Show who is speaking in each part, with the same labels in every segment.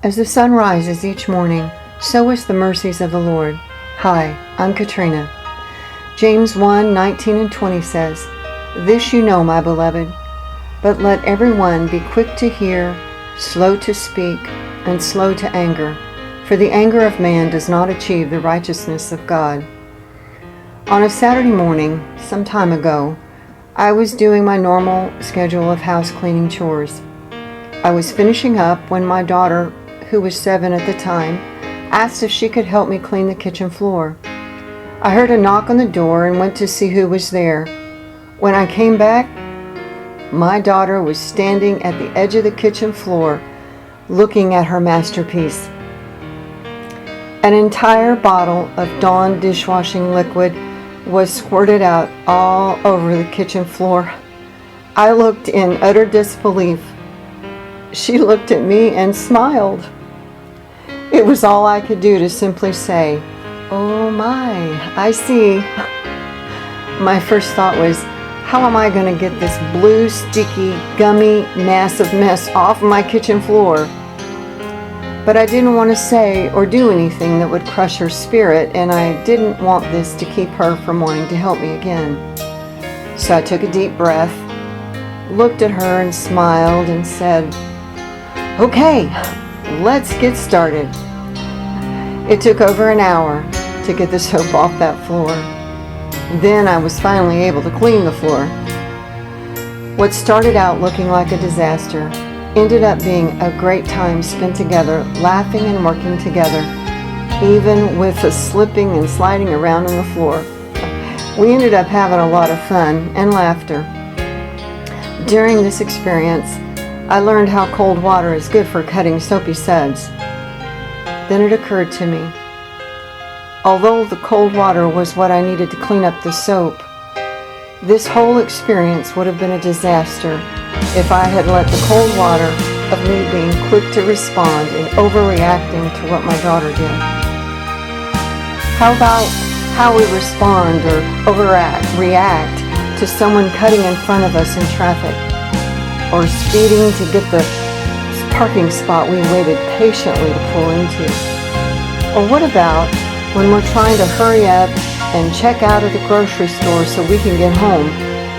Speaker 1: As the sun rises each morning, so is the mercies of the Lord. Hi, I'm Katrina. James 1:19 and 20 says, "This you know, my beloved, but let everyone be quick to hear, slow to speak, and slow to anger, for the anger of man does not achieve the righteousness of God." On a Saturday morning, some time ago, I was doing my normal schedule of house cleaning chores. I was finishing up when my daughter, who was 7 at the time, asked if she could help me clean the kitchen floor. I heard a knock on the door and went to see who was there. When I came back, my daughter was standing at the edge of the kitchen floor looking at her masterpiece. An entire bottle of Dawn dishwashing liquid was squirted out all over the kitchen floor. I looked in utter disbelief. She looked at me and smiled. It was all I could do to simply say, "Oh my, I see." My first thought was, how am I going to get this blue, sticky, gummy, massive mess off my kitchen floor? But I didn't want to say or do anything that would crush her spirit, and I didn't want this to keep her from wanting to help me again. So I took a deep breath, looked at her and smiled and said, "Okay, let's get started." It took over an hour to get the soap off that floor. Then I was finally able to clean the floor. What started out looking like a disaster ended up being a great time spent together, laughing and working together, even with the slipping and sliding around on the floor. We ended up having a lot of fun and laughter. During this experience, I learned how cold water is good for cutting soapy suds. Then it occurred to me, although the cold water was what I needed to clean up the soap, this whole experience would have been a disaster if I had let the cold water of me being quick to respond and overreacting to what my daughter did. How about how we respond or react to someone cutting in front of us in traffic, or speeding to get the parking spot we waited patiently to pull into? Or what about when we're trying to hurry up and check out of the grocery store so we can get home?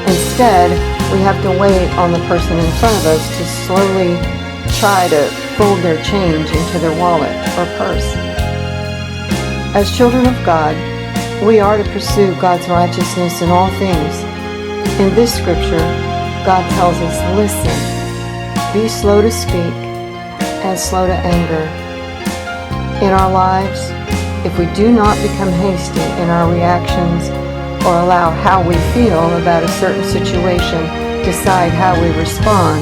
Speaker 1: Instead, we have to wait on the person in front of us to slowly try to fold their change into their wallet or purse. As children of God, we are to pursue God's righteousness in all things. In this scripture, God tells us, listen, be slow to speak and slow to anger. In our lives, if we do not become hasty in our reactions or allow how we feel about a certain situation decide how we respond,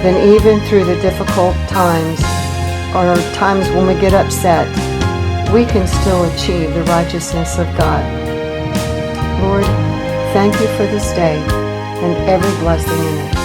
Speaker 1: then even through the difficult times or times when we get upset, we can still achieve the righteousness of God. Lord, thank you for this day and every blessing in it.